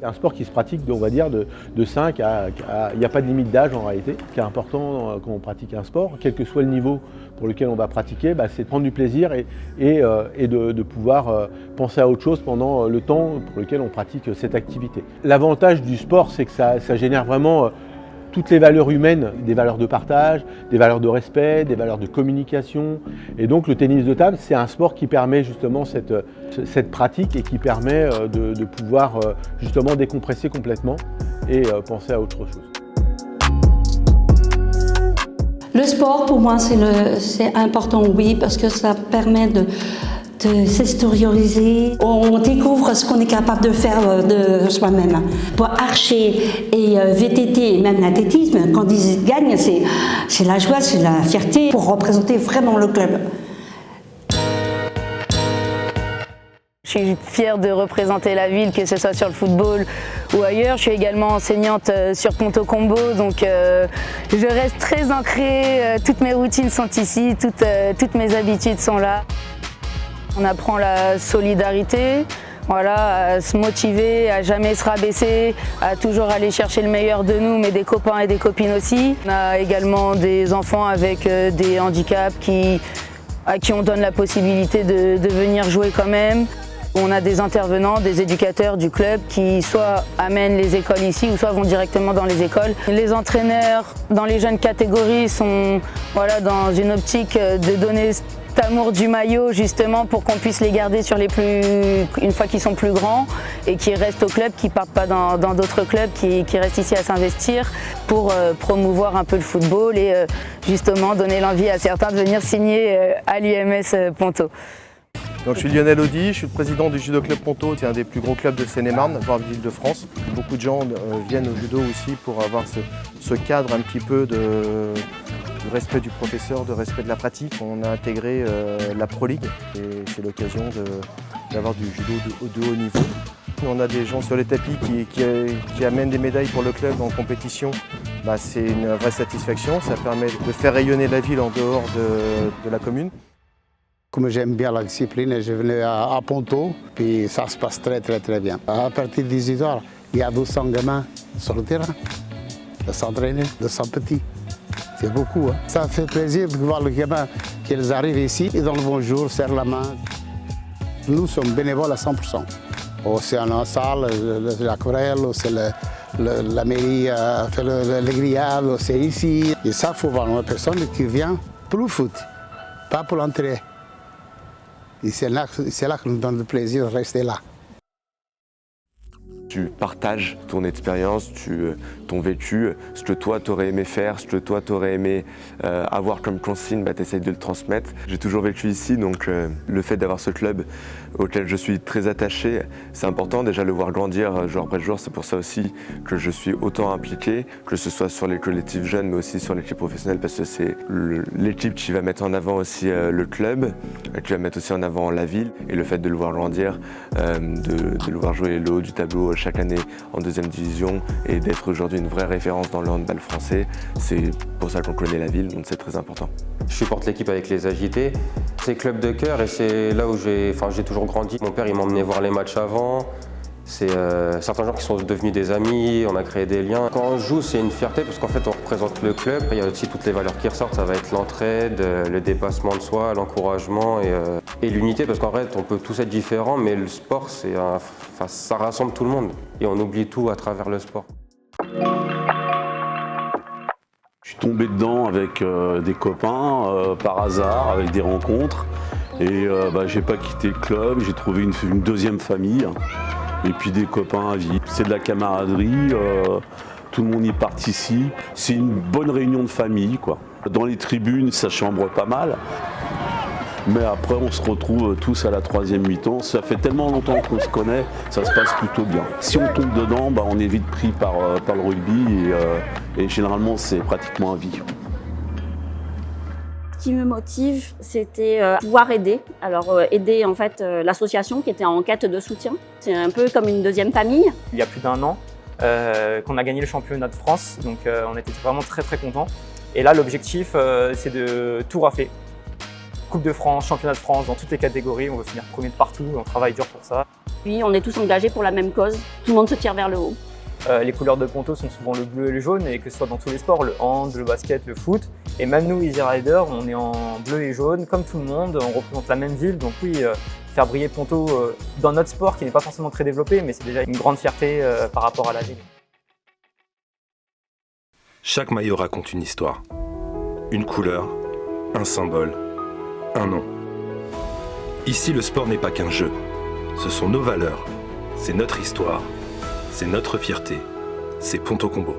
C'est un sport qui se pratique, on va dire, de 5 à... Il n'y a pas de limite d'âge en réalité. Ce qui est important quand on pratique un sport, quel que soit le niveau pour lequel on va pratiquer, c'est de prendre du plaisir et de pouvoir penser à autre chose pendant le temps pour lequel on pratique cette activité. L'avantage du sport, c'est que ça génère vraiment toutes les valeurs humaines, des valeurs de partage, des valeurs de respect, des valeurs de communication. Et donc le tennis de table, c'est un sport qui permet justement cette pratique et qui permet de pouvoir justement décompresser complètement et penser à autre chose. Le sport, pour moi, c'est important, oui, parce que ça permet de s'extérioriser. On découvre ce qu'on est capable de faire de soi-même. Pour archer et VTT, et même l'athlétisme, quand ils gagnent, c'est la joie, c'est la fierté pour représenter vraiment le club. Je suis fière de représenter la ville, que ce soit sur le football ou ailleurs. Je suis également enseignante sur Ponto Combo, donc je reste très ancrée. Toutes mes routines sont ici, toutes mes habitudes sont là. On apprend la solidarité, voilà, à se motiver, à jamais se rabaisser, à toujours aller chercher le meilleur de nous, mais des copains et des copines aussi. On a également des enfants avec des handicaps à qui on donne la possibilité de venir jouer quand même. On a des intervenants, des éducateurs du club qui soit amènent les écoles ici ou soit vont directement dans les écoles. Les entraîneurs dans les jeunes catégories sont dans une optique de donner cet amour du maillot justement pour qu'on puisse les garder une fois qu'ils sont plus grands et qui restent au club, qui ne partent pas dans d'autres clubs, qui restent ici à s'investir pour promouvoir un peu le football et justement donner l'envie à certains de venir signer à l'UMS Ponto. Donc, je suis Lionel Audy, je suis le président du Judo Club Ponto, c'est un des plus gros clubs de Seine-et-Marne, voire de l'Île-de-France. Beaucoup de gens viennent au judo aussi pour avoir ce cadre un petit peu de respect du professeur, de respect de la pratique. On a intégré la Pro League et c'est l'occasion d'avoir du judo de haut niveau. On a des gens sur les tapis qui amènent des médailles pour le club en compétition. C'est une vraie satisfaction, ça permet de faire rayonner la ville en dehors de la commune. Comme j'aime bien la discipline, je venais à Ponto, puis ça se passe très bien. À partir de 18h, il y a 200 gamins sur le terrain, de s'entraîner, 200 petits. C'est beaucoup. Hein. Ça fait plaisir de voir les gamins qu'ils arrivent ici et dans le bonjour, serrent la main. Nous sommes bénévoles à 100%. C'est en salle, l'aquarelle, c'est la mairie fait les grillades, c'est ici. Et ça, il faut voir une personne qui vient pour le foot, pas pour l'entrée. Et c'est là que nous donne le plaisir de rester là. Tu partages ton expérience, ton vécu, ce que toi t'aurais aimé faire, ce que toi t'aurais aimé avoir comme consigne, tu essayes de le transmettre. J'ai toujours vécu ici, donc le fait d'avoir ce club auquel je suis très attaché, c'est important déjà le voir grandir jour après jour. C'est pour ça aussi que je suis autant impliqué, que ce soit sur les collectifs jeunes, mais aussi sur l'équipe professionnelle, parce que c'est l'équipe qui va mettre en avant aussi le club, qui va mettre aussi en avant la ville, et le fait de le voir grandir, de le voir jouer le haut du tableau chaque année en deuxième division et d'être aujourd'hui une vraie référence dans le handball français, c'est pour ça qu'on connaît la ville, donc c'est très important. Je supporte l'équipe avec les agités. C'est club de cœur et c'est là où j'ai toujours grandi. Mon père il m'emmenait voir les matchs avant. C'est certains gens qui sont devenus des amis, on a créé des liens. Quand on joue, c'est une fierté parce qu'en fait on représente le club. Il y a aussi toutes les valeurs qui ressortent, ça va être l'entraide, le dépassement de soi, l'encouragement et l'unité parce qu'en fait on peut tous être différents mais le sport ça rassemble tout le monde et on oublie tout à travers le sport. Je suis tombé dedans avec des copains, par hasard, avec des rencontres. Et j'ai pas quitté le club, j'ai trouvé une deuxième famille. Et puis des copains à vie. C'est de la camaraderie, tout le monde y participe. C'est une bonne réunion de famille, quoi. Dans les tribunes, ça chambre pas mal. Mais après, on se retrouve tous à la troisième mi-temps. Ça fait tellement longtemps qu'on se connaît, ça se passe plutôt bien. Si on tombe dedans, on est vite pris par le rugby et généralement, c'est pratiquement à vie. Ce qui me motive, c'était pouvoir aider. Alors aider en fait l'association qui était en quête de soutien. C'est un peu comme une deuxième famille. Il y a plus d'1 an qu'on a gagné le championnat de France, donc on était vraiment très contents. Et là l'objectif c'est de tout rafler. Coupe de France, Championnat de France, dans toutes les catégories. On veut finir premier de partout, on travaille dur pour ça. Puis on est tous engagés pour la même cause, tout le monde se tire vers le haut. Les couleurs de Ponto sont souvent le bleu et le jaune, et que ce soit dans tous les sports, le hand, le basket, le foot. Et même nous, Easy Rider, on est en bleu et jaune, comme tout le monde, on représente la même ville. Donc oui, faire briller Ponto dans notre sport, qui n'est pas forcément très développé, mais c'est déjà une grande fierté par rapport à la ville. Chaque maillot raconte une histoire. Une couleur, un symbole, un nom. Ici, le sport n'est pas qu'un jeu. Ce sont nos valeurs, c'est notre histoire, c'est notre fierté, c'est Ponto Combo.